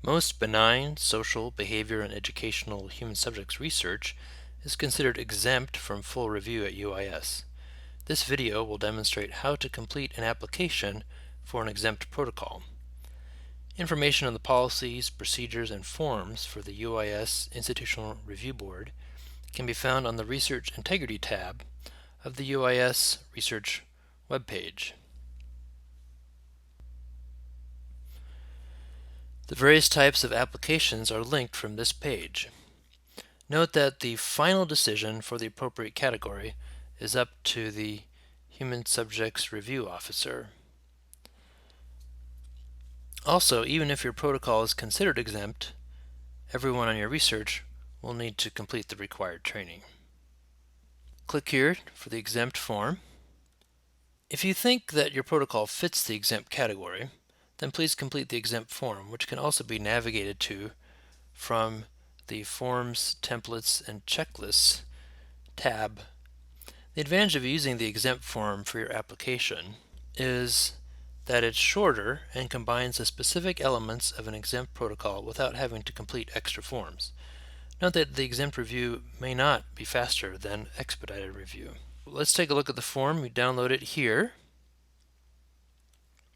Most benign social, behavior, and educational human subjects research is considered exempt from full review at UIS. This video will demonstrate how to complete an application for an exempt protocol. Information on the policies, procedures, and forms for the UIS Institutional Review Board can be found on the Research Integrity tab of the UIS Research webpage. The various types of applications are linked from this page. Note that the final decision for the appropriate category is up to the Human Subjects Review Officer. Also, even if your protocol is considered exempt, everyone on your research will need to complete the required training. Click here for the exempt form. If you think that your protocol fits the exempt category, then please complete the exempt form, which can also be navigated to from the Forms, Templates, and Checklists tab. The advantage of using the exempt form for your application is that it's shorter and combines the specific elements of an exempt protocol without having to complete extra forms. Note that the exempt review may not be faster than expedited review. Let's take a look at the form. You download it here,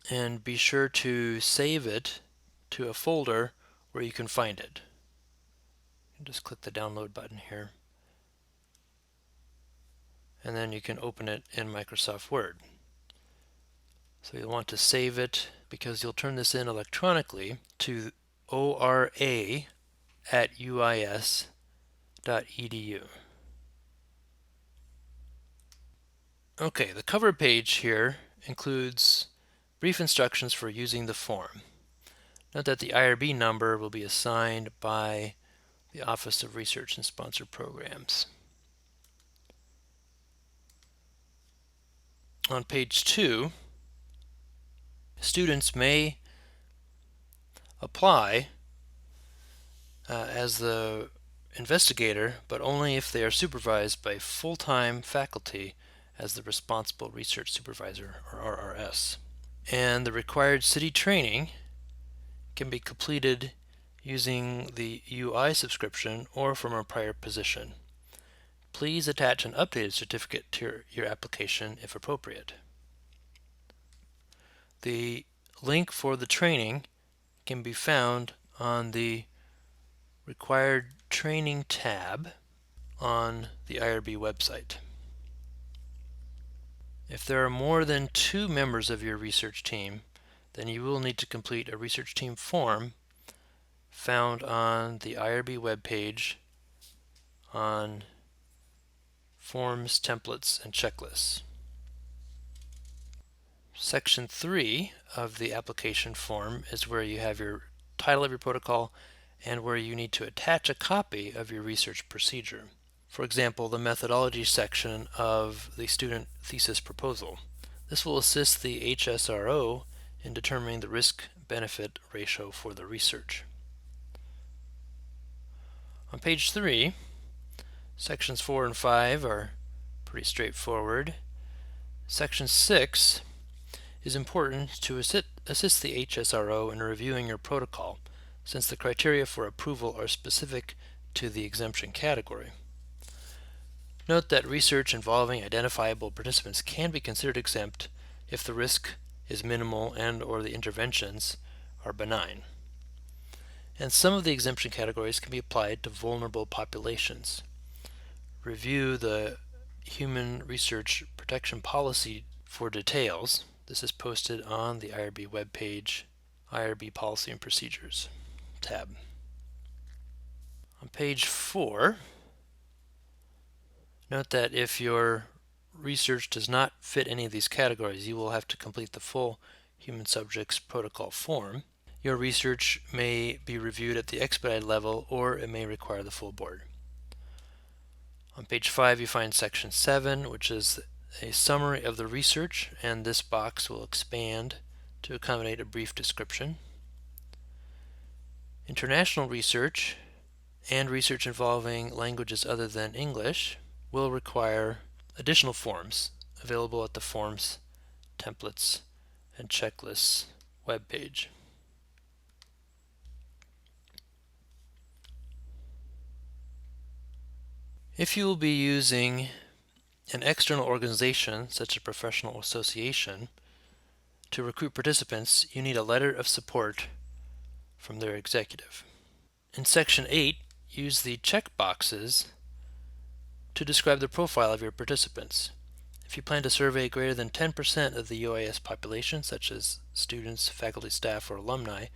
and be sure to save it to a folder where you can find it. Just click the download button here, and then you can open it in Microsoft Word. So you'll want to save it because you'll turn this in electronically to ora@uis.edu. Okay, the cover page here includes brief instructions for using the form. Note that the IRB number will be assigned by the Office of Research and Sponsored Programs. On page 2, students may apply as the investigator, but only if they are supervised by full-time faculty as the responsible research supervisor, or RRS. And the required city training can be completed using the UI subscription or from a prior position. Please attach an updated certificate to your application if appropriate. The link for the training can be found on the Required Training tab on the IRB website. If there are more than 2 members of your research team, then you will need to complete a research team form found on the IRB webpage on Forms, Templates, and Checklists. Section 3 of the application form is where you have your title of your protocol and where you need to attach a copy of your research procedure. For example, the methodology section of the student thesis proposal. This will assist the HSRO in determining the risk-benefit ratio for the research. On page 3, sections 4 and 5 are pretty straightforward. Section 6 is important to assist the HSRO in reviewing your protocol, since the criteria for approval are specific to the exemption category. Note that research involving identifiable participants can be considered exempt if the risk is minimal and/or the interventions are benign. And some of the exemption categories can be applied to vulnerable populations. Review the Human Research Protection Policy for details. This is posted on the IRB webpage, IRB Policy and Procedures tab. On page 4, note that if your research does not fit any of these categories, you will have to complete the full Human Subjects Protocol form. Your research may be reviewed at the expedited level, or it may require the full board. On page 5, you find section 7, which is a summary of the research, and this box will expand to accommodate a brief description. International research and research involving languages other than English will require additional forms available at the Forms, Templates, and Checklists webpage. If you will be using an external organization, such as a professional association, to recruit participants, you need a letter of support from their executive. In Section 8, use the check boxes to describe the profile of your participants. If you plan to survey greater than 10% of the UIS population, such as students, faculty, staff, or alumni,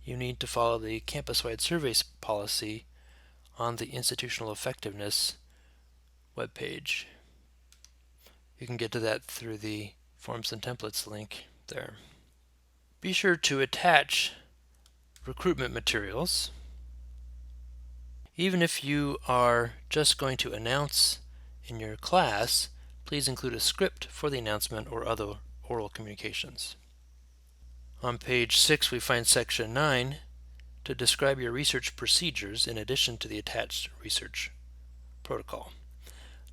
you need to follow the campus-wide surveys policy on the Institutional Effectiveness webpage. You can get to that through the Forms and Templates link there. Be sure to attach recruitment materials. Even if you are just going to announce in your class, please include a script for the announcement or other oral communications. On page 6, we find section 9 to describe your research procedures in addition to the attached research protocol.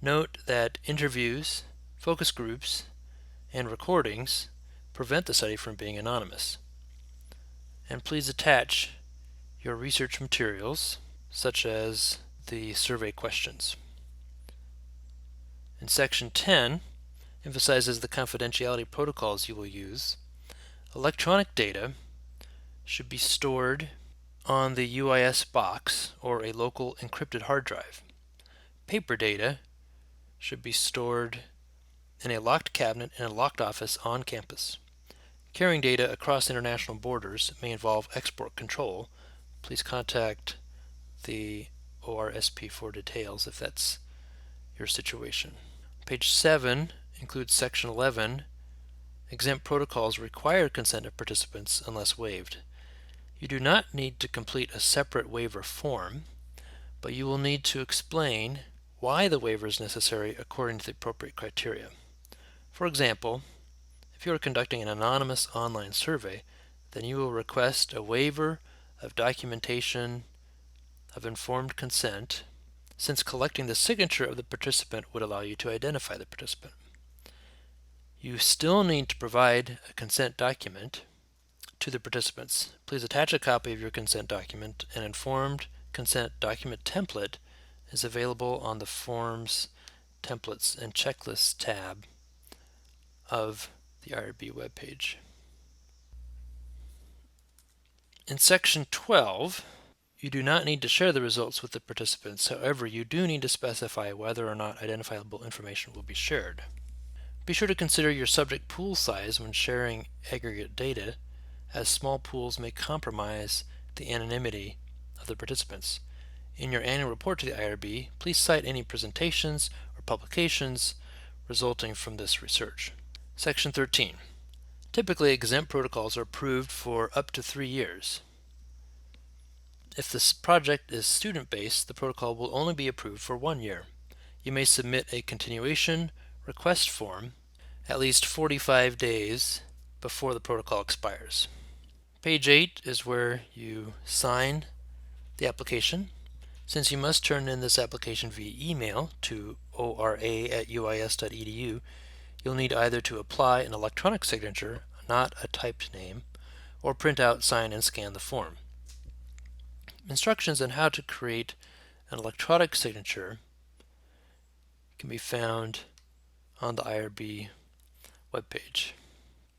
Note that interviews, focus groups, and recordings prevent the study from being anonymous. And please attach your research materials, such as the survey questions. In section 10, emphasizes the confidentiality protocols you will use. Electronic data should be stored on the UIS box or a local encrypted hard drive. Paper data should be stored in a locked cabinet in a locked office on campus. Carrying data across international borders may involve export control. Please contact the ORSP for details if that's your situation. Page 7 includes section 11. Exempt protocols require consent of participants unless waived. You do not need to complete a separate waiver form, but you will need to explain why the waiver is necessary according to the appropriate criteria. For example, if you are conducting an anonymous online survey, then you will request a waiver of documentation of informed consent, since collecting the signature of the participant would allow you to identify the participant. You still need to provide a consent document to the participants. Please attach a copy of your consent document. An informed consent document template is available on the Forms, Templates, and Checklists tab of the IRB webpage. In section 12, you do not need to share the results with the participants. However, you do need to specify whether or not identifiable information will be shared. Be sure to consider your subject pool size when sharing aggregate data, as small pools may compromise the anonymity of the participants. In your annual report to the IRB, please cite any presentations or publications resulting from this research. Section 13. Typically, exempt protocols are approved for up to 3 years. If this project is student-based, the protocol will only be approved for 1 year. You may submit a continuation request form at least 45 days before the protocol expires. Page 8 is where you sign the application. Since you must turn in this application via email to ora@uis.edu, you'll need either to apply an electronic signature, not a typed name, or print out, sign, and scan the form. Instructions on how to create an electronic signature can be found on the IRB webpage.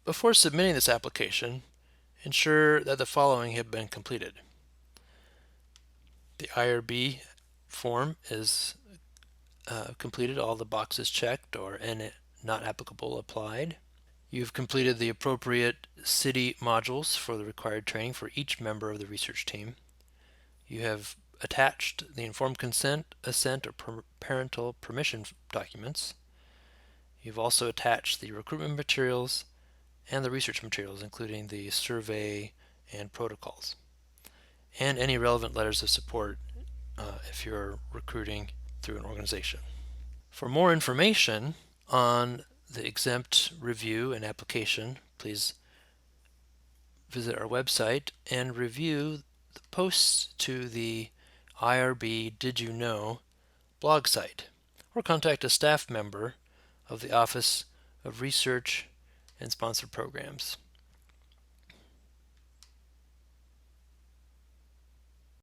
Before submitting this application, ensure that the following have been completed. The IRB form is completed, all the boxes checked, or N not applicable applied. You've completed the appropriate city modules for the required training for each member of the research team. You have attached the informed consent, assent, or parental permission documents. You've also attached the recruitment materials and the research materials, including the survey and protocols, and any relevant letters of support if you're recruiting through an organization. For more information on the exempt review and application, please visit our website and review the posts to the IRB Did You Know blog site, or contact a staff member of the Office of Research and Sponsored Programs.